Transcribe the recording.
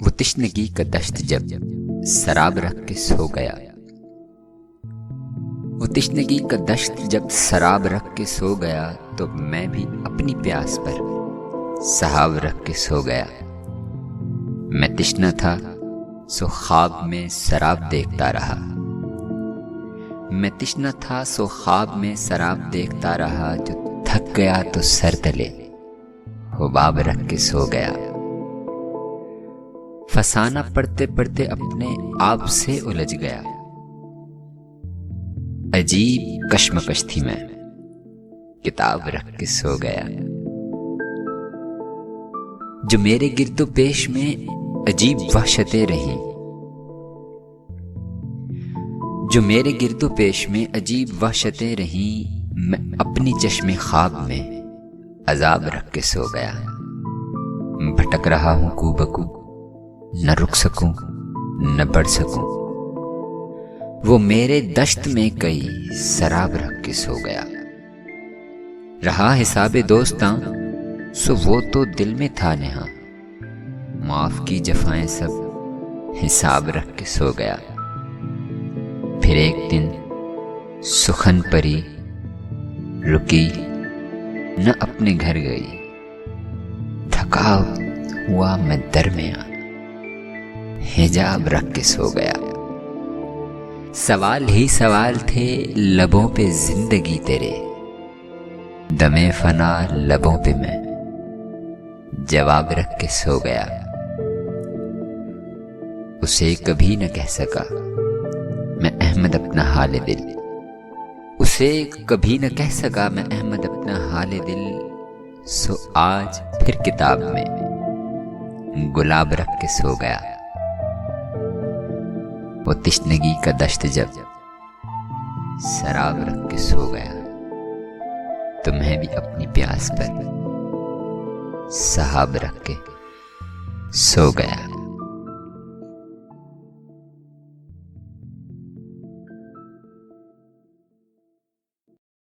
वो तिश्नगी का दश्त जब शराब रख के सो गया। वो तिश्नगी का दश्त जब शराब रख के सो गया, तो मैं भी अपनी प्यास पर सहाब रख के सो गया। मैं तिश्ना था सो ख्वाब में शराब देखता रहा। मैं तिश्ना था सो ख्वाब में शराब देखता रहा। जो थक गया तो सर तले हुबाब रख के सो गया। फसाना पढ़ते पढ़ते अपने आप से उलझ गया। अजीब कश्मकश थी मैं, किताब रख के सो गया। जो मेरे गिरदो पेश में अजीब वहशतें रही, जो मेरे गिरदो पेश में अजीब वहशतें रही, मैं अपनी चश्मे ख्वाब में अजाब रख के सो गया। भटक रहा हूं कूबकू, न रुक सकूं न बढ़ सकूं। वो मेरे दश्त में कई शराब रख के सो गया। रहा हिसाबे दोस्तां सो वो तो दिल में था नेहा। माफ की जफाएं सब हिसाब रख के सो गया। फिर एक दिन सुखन परी रुकी न अपने घर गई। थका हुआ मैं दरमियां हिजाब रख के सो गया। सवाल ही सवाल थे लबों पे जिंदगी तेरे, दमे फना लबों पे मैं जवाब रख के सो गया। उसे कभी न कह सका मैं अहमद अपना हाले दिल। उसे कभी न कह सका मैं अहमद अपना हाले दिल। सो आज फिर किताब में गुलाब रख के सो गया। वो तिश्नगी का दश्त जब शराब रख के सो गया, तो मैं भी अपनी प्यास पर सहाब रख के सो गया।